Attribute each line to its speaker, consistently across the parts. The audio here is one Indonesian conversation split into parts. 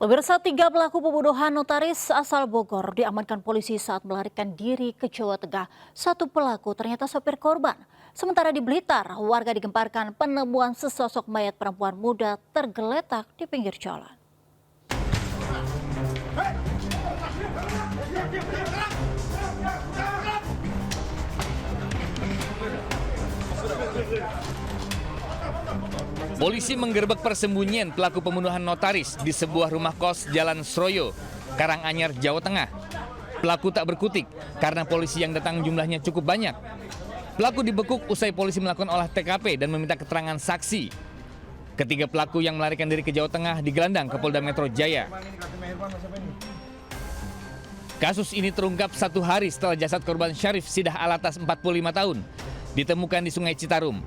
Speaker 1: Pemirsa, 3 pelaku pembunuhan notaris asal Bogor diamankan polisi saat melarikan diri ke Jawa Tengah. 1 pelaku ternyata sopir korban. Sementara di Blitar, warga digemparkan penemuan sesosok mayat perempuan muda tergeletak di pinggir jalan.
Speaker 2: Polisi menggerebek persembunyian pelaku pembunuhan notaris di sebuah rumah kos Jalan Sroyo, Karanganyar, Jawa Tengah. Pelaku tak berkutik karena polisi yang datang jumlahnya cukup banyak. Pelaku dibekuk usai polisi melakukan olah TKP dan meminta keterangan saksi. Ketiga pelaku yang melarikan diri ke Jawa Tengah digelandang ke Polda Metro Jaya. Kasus ini terungkap 1 hari setelah jasad korban Syarif Sidah Alatas 45 tahun ditemukan di Sungai Citarum.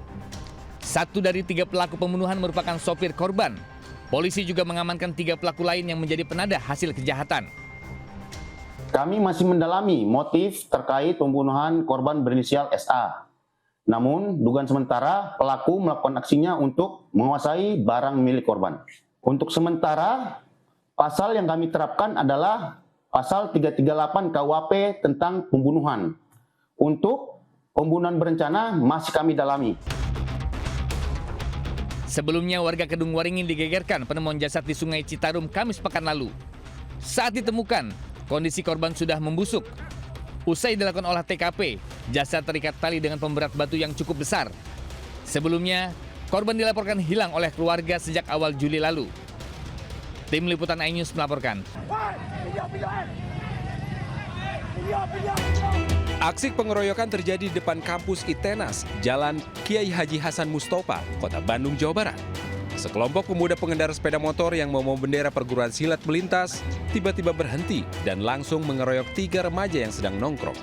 Speaker 2: 1 dari 3 pelaku pembunuhan merupakan sopir korban. Polisi juga mengamankan 3 pelaku lain yang menjadi penada hasil kejahatan.
Speaker 3: Kami masih mendalami motif terkait pembunuhan korban berinisial SA. Namun, dugaan sementara pelaku melakukan aksinya untuk menguasai barang milik korban. Untuk sementara, pasal yang kami terapkan adalah pasal 338 KUHP tentang pembunuhan. Untuk pembunuhan berencana masih kami dalami.
Speaker 2: Sebelumnya warga Kedung Waringin digegerkan penemuan jasad di Sungai Citarum Kamis pekan lalu. Saat ditemukan, kondisi korban sudah membusuk. Usai dilakukan olah TKP, jasad terikat tali dengan pemberat batu yang cukup besar. Sebelumnya, korban dilaporkan hilang oleh keluarga sejak awal Juli lalu. Tim Liputan iNews melaporkan.
Speaker 4: Aksi pengeroyokan terjadi di depan kampus ITENAS, Jalan Kiai Haji Hasan Mustofa, Kota Bandung, Jawa Barat. Sekelompok pemuda pengendara sepeda motor yang membawa bendera perguruan silat melintas, tiba-tiba berhenti dan langsung mengeroyok 3 remaja yang sedang nongkrong.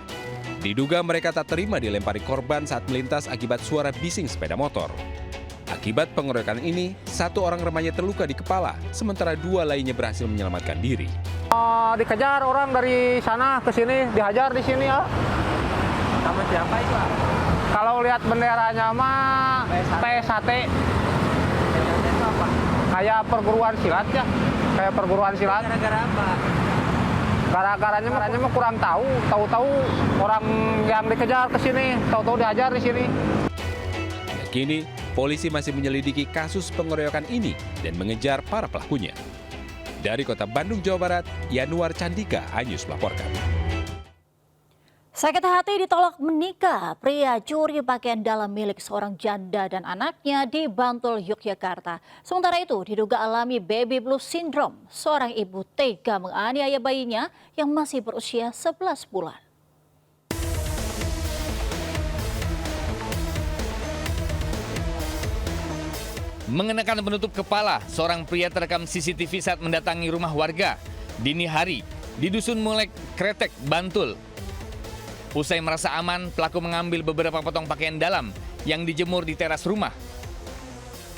Speaker 4: Diduga mereka tak terima dilempari korban saat melintas akibat suara bising sepeda motor. Akibat pengeroyokan ini, 1 orang remaja terluka di kepala, sementara 2 lainnya berhasil menyelamatkan diri.
Speaker 5: Dikejar orang dari sana ke sini, dihajar di sini ya.
Speaker 6: Sama siapa itu?
Speaker 5: Kalau lihat benderanya mah PSHT.
Speaker 6: Itu apa?
Speaker 5: Kayak perguruan silat ya. Kayak perguruan silat.
Speaker 6: Gara-gara apa?
Speaker 5: Gara-garanya mah kurang tahu. Tahu-tahu orang yang dikejar ke sini, tahu-tahu dihajar di sini.
Speaker 4: Kini, polisi masih menyelidiki kasus pengeroyokan ini dan mengejar para pelakunya. Dari Kota Bandung, Jawa Barat, Yanuar Candika, iNews melaporkan.
Speaker 1: Sakit hati ditolak menikah, pria curi pakaian dalam milik seorang janda dan anaknya di Bantul, Yogyakarta. Sementara itu diduga alami baby blues syndrome, seorang ibu tega menganiaya bayinya yang masih berusia 11 bulan.
Speaker 2: Mengenakan penutup kepala, seorang pria terekam CCTV saat mendatangi rumah warga dini hari di Dusun Mulek, Kretek, Bantul. Usai merasa aman, pelaku mengambil beberapa potong pakaian dalam yang dijemur di teras rumah.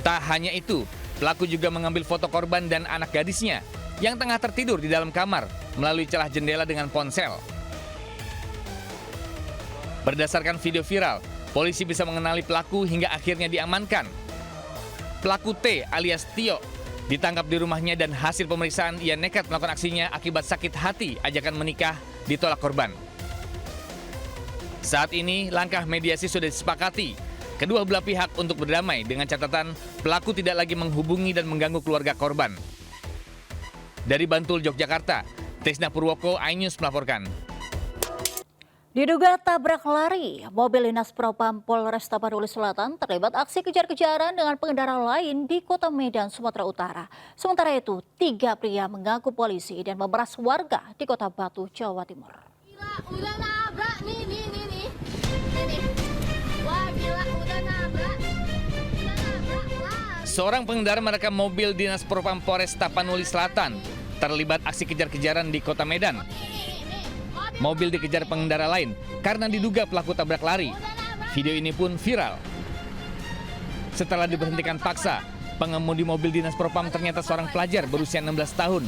Speaker 2: Tak hanya itu, pelaku juga mengambil foto korban dan anak gadisnya yang tengah tertidur di dalam kamar melalui celah jendela dengan ponsel. Berdasarkan video viral, polisi bisa mengenali pelaku hingga akhirnya diamankan. Pelaku T alias Tio ditangkap di rumahnya dan hasil pemeriksaan ia nekat melakukan aksinya akibat sakit hati ajakan menikah ditolak korban. Saat ini langkah mediasi sudah disepakati kedua belah pihak untuk berdamai dengan catatan pelaku tidak lagi menghubungi dan mengganggu keluarga korban. Dari Bantul, Yogyakarta, Tesna Purwoko, iNews melaporkan.
Speaker 1: Diduga tabrak lari, mobil Dinas Propam Polres Tapanuli Selatan terlibat aksi kejar-kejaran dengan pengendara lain di Kota Medan, Sumatera Utara. Sementara itu, 3 pria mengaku polisi dan memeras warga di Kota Batu, Jawa Timur.
Speaker 7: Gila, udah nabrak nih. Wah, gila, udah nabrak.
Speaker 2: Seorang pengendara merekam mobil Dinas Propam Polres Tapanuli Selatan terlibat aksi kejar-kejaran di Kota Medan. Mobil dikejar pengendara lain karena diduga pelaku tabrak lari. Video ini pun viral. Setelah diberhentikan paksa, pengemudi mobil Dinas Propam ternyata seorang pelajar berusia 16 tahun.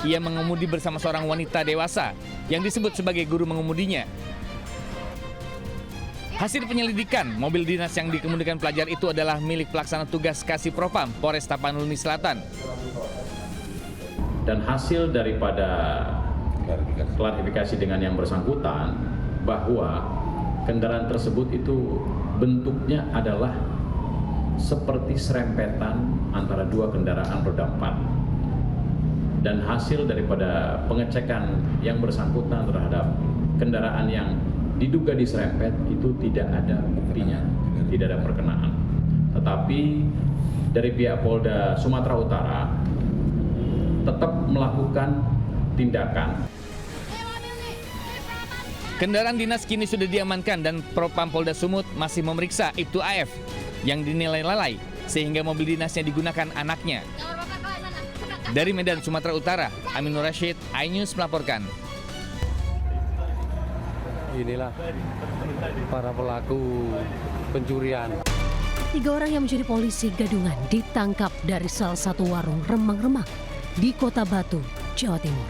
Speaker 2: Ia mengemudi bersama seorang wanita dewasa yang disebut sebagai guru mengemudinya. Hasil penyelidikan, mobil dinas yang dikemudikan pelajar itu adalah milik pelaksana tugas Kasih Propam Polres Tapanuli Selatan.
Speaker 8: Dan hasil daripada klarifikasi dengan yang bersangkutan bahwa kendaraan tersebut itu bentuknya adalah seperti serempetan antara dua kendaraan roda 4. Dan hasil daripada pengecekan yang bersangkutan terhadap kendaraan yang diduga diserempet itu tidak ada buktinya, tidak ada perkenaan. Tetapi dari pihak Polda Sumatera Utara tetap melakukan tindakan.
Speaker 2: Kendaraan dinas kini sudah diamankan dan Propam Polda Sumut masih memeriksa Ibtu AF yang dinilai lalai sehingga mobil dinasnya digunakan anaknya. Dari Medan, Sumatera Utara, Aminur Rashid, iNews melaporkan.
Speaker 6: Inilah para pelaku pencurian.
Speaker 9: 3 orang yang menjadi polisi gadungan ditangkap dari salah satu warung remang-remang di Kota Batu, Jawa Timur.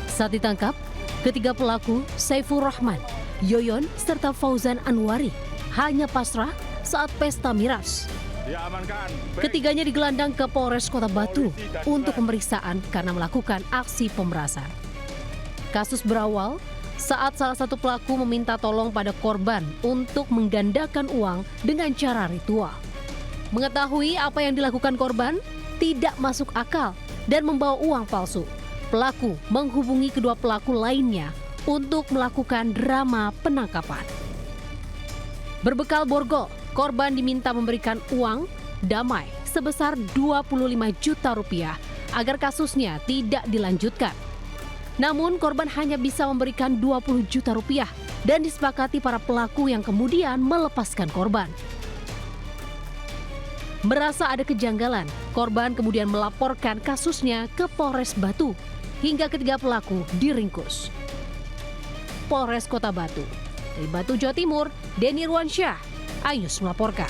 Speaker 9: Saat ditangkap, ketiga pelaku Saiful Rahman, Yoyon, serta Fauzan Anwari hanya pasrah saat pesta miras. Ketiganya digelandang ke Polres Kota Batu untuk pemeriksaan karena melakukan aksi pemerasan. Kasus berawal saat salah satu pelaku meminta tolong pada korban untuk menggandakan uang dengan cara ritual. Mengetahui apa yang dilakukan korban tidak masuk akal dan membawa uang palsu. Pelaku menghubungi kedua pelaku lainnya untuk melakukan drama penangkapan. Berbekal borgol, korban diminta memberikan uang damai sebesar 25 juta rupiah agar kasusnya tidak dilanjutkan. Namun korban hanya bisa memberikan 20 juta rupiah dan disepakati para pelaku yang kemudian melepaskan korban. Merasa ada kejanggalan, korban kemudian melaporkan kasusnya ke Polres Batu hingga ketiga pelaku diringkus. Polres Kota Batu. Dari Batu, Jawa Timur, Denny Ruansyah, iNews melaporkan.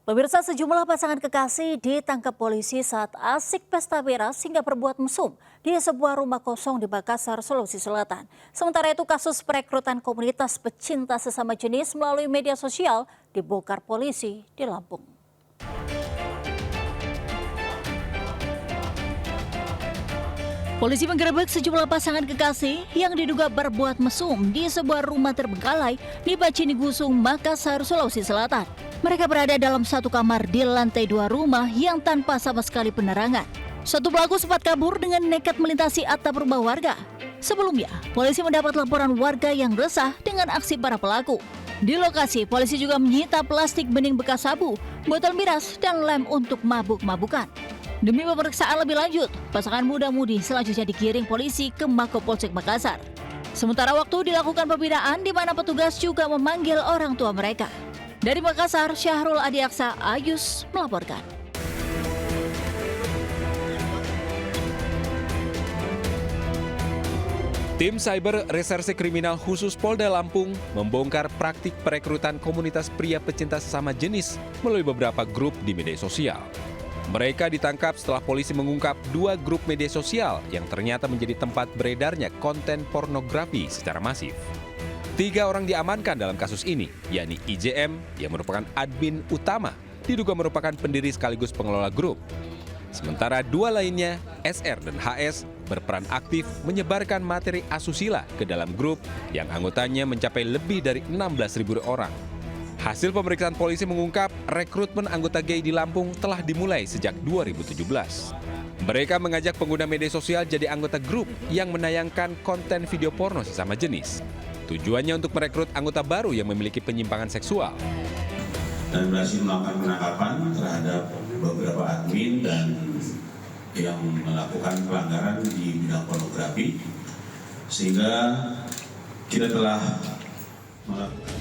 Speaker 1: Pemirsa, sejumlah pasangan kekasih ditangkap polisi saat asik pesta miras hingga berbuat mesum di sebuah rumah kosong di Makassar, Sulawesi Selatan. Sementara itu kasus perekrutan komunitas pecinta sesama jenis melalui media sosial dibongkar polisi di Lampung. Polisi menggerebek sejumlah pasangan kekasih yang diduga berbuat mesum di sebuah rumah terbengkalai di Bacini Gusung, Makassar, Sulawesi Selatan. Mereka berada dalam satu kamar di lantai 2 rumah yang tanpa sama sekali penerangan. Satu pelaku sempat kabur dengan nekat melintasi atap rumah warga. Sebelumnya, polisi mendapat laporan warga yang resah dengan aksi para pelaku. Di lokasi, polisi juga menyita plastik bening bekas sabu, botol miras, dan lem untuk mabuk-mabukan. Demi pemeriksaan lebih lanjut, pasangan muda-mudi selanjutnya digiring polisi ke Mako-Polsek Makassar. Sementara waktu dilakukan pembinaan di mana petugas juga memanggil orang tua mereka. Dari Makassar, Syahrul Adiaksa, iNews melaporkan.
Speaker 4: Tim Cyber Reserse Kriminal Khusus Polda Lampung membongkar praktik perekrutan komunitas pria pecinta sesama jenis melalui beberapa grup di media sosial. Mereka ditangkap setelah polisi mengungkap 2 grup media sosial yang ternyata menjadi tempat beredarnya konten pornografi secara masif. 3 orang diamankan dalam kasus ini, yakni IJM yang merupakan admin utama, diduga merupakan pendiri sekaligus pengelola grup. Sementara 2 lainnya, SR dan HS, berperan aktif menyebarkan materi asusila ke dalam grup yang anggotanya mencapai lebih dari 16.000 orang. Hasil pemeriksaan polisi mengungkap rekrutmen anggota gay di Lampung telah dimulai sejak 2017. Mereka mengajak pengguna media sosial jadi anggota grup yang menayangkan konten video porno sesama jenis. Tujuannya untuk merekrut anggota baru yang memiliki penyimpangan seksual.
Speaker 10: Dan berhasil melakukan penangkapan terhadap beberapa admin dan yang melakukan pelanggaran di bidang pornografi. Sehingga kita telah melakukan